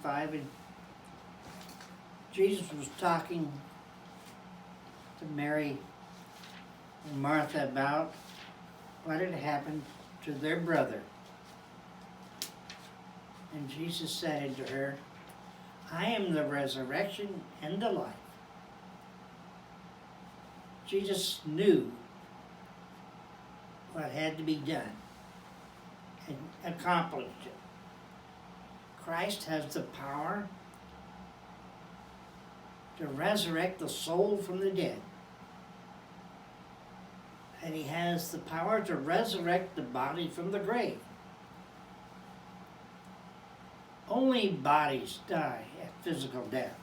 25, and Jesus was talking to Mary and Martha about what had happened to their brother. And Jesus said unto her, I am the resurrection and the life. Jesus knew what had to be done and accomplished it. Christ has the power to resurrect the soul from the dead. And he has the power to resurrect the body from the grave. Only bodies die at physical death.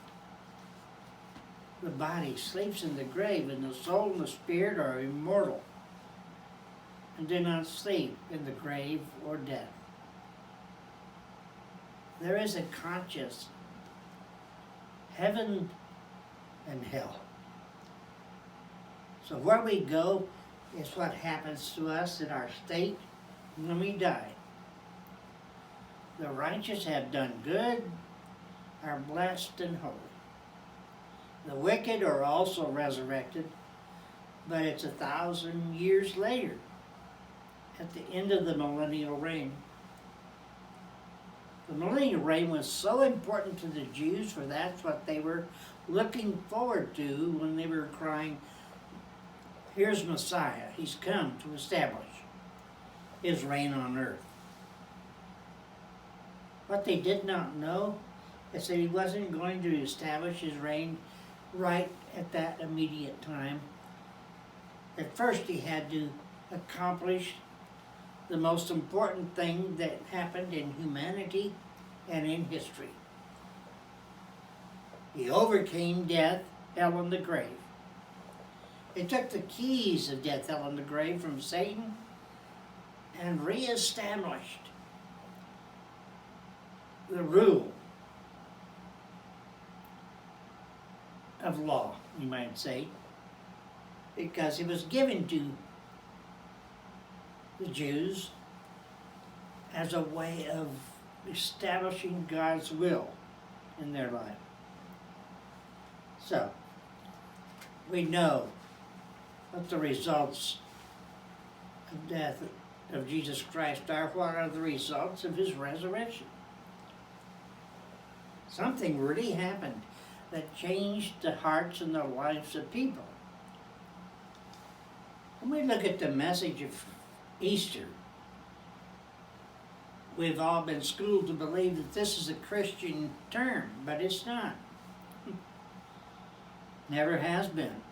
The body sleeps in the grave, and the soul and the spirit are immortal and do not sleep in the grave or death. There is a conscious heaven and hell. So where we go is what happens to us in our state when we die. The righteous have done good, are blessed and holy. The wicked are also resurrected, but it's 1,000 years later, at the end of the millennial reign. The millennial reign was so important to the Jews, for that's what they were looking forward to when they were crying, here's Messiah, he's come to establish his reign on earth. What they did not know is that he wasn't going to establish his reign right at that immediate time. At first he had to accomplish the most important thing that happened in humanity and in history. He overcame death, hell, and the grave. He took the keys of death, hell, and the grave from Satan and reestablished the rule of law, you might say, because it was given to the Jews as a way of establishing God's will in their life. So, we know what the results of death of Jesus Christ are. What are the results of his resurrection? Something really happened that changed the hearts and the lives of people. When we look at the message of Easter, we've all been schooled to believe that this is a Christian term, but it's not. Never has been.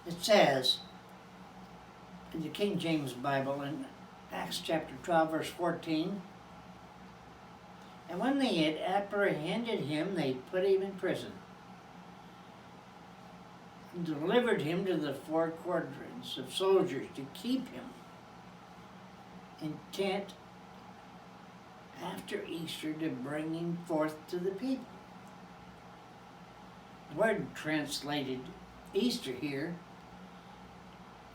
It says in the King James Bible in Acts chapter 12, verse 14, and when they had apprehended him, they put him in prison and delivered him to the 4 quadrants of soldiers to keep him, intent after Easter to bring him forth to the people. The word translated Easter here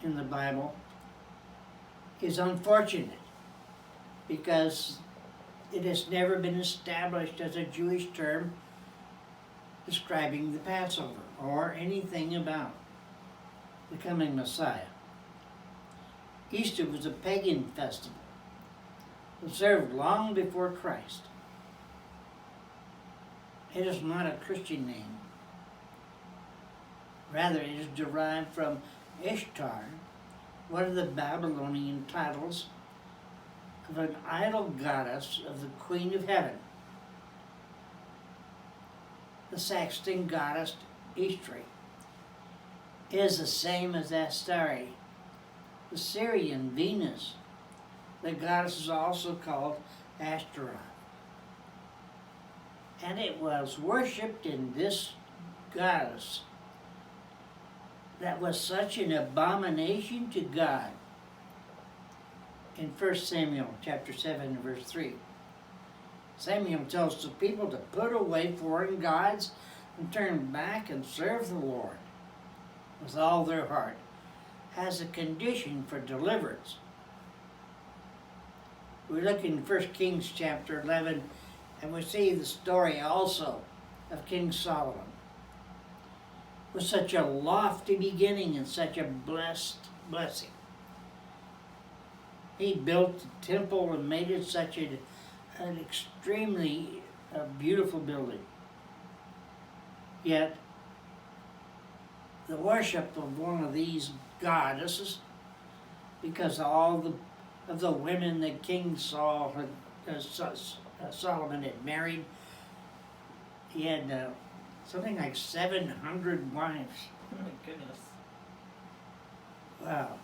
in the Bible is unfortunate because it has never been established as a Jewish term describing the Passover or anything about the coming Messiah. Easter was a pagan festival observed long before Christ. It is not a Christian name. Rather, it is derived from Ishtar, one of the Babylonian titles of an idol goddess of the Queen of Heaven. The Saxon goddess Ishtar is the same as Astarte, the Syrian Venus. The goddess is also called Ashtaroth. And it was worshipped in this goddess that was such an abomination to God. In 1 Samuel chapter 7, verse 3. Samuel tells the people to put away foreign gods and turn back and serve the Lord with all their heart as a condition for deliverance. We look in 1 Kings chapter 11, and we see the story also of King Solomon. With such a lofty beginning and such a blessing. He built the temple and made it such an extremely beautiful building. Yet, the worship of one of these goddesses, because of the women that King Solomon had married, he had something like 700 wives. Oh my goodness. Wow.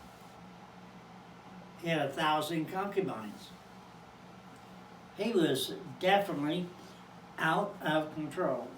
He had 1,000 concubines. He was definitely out of control.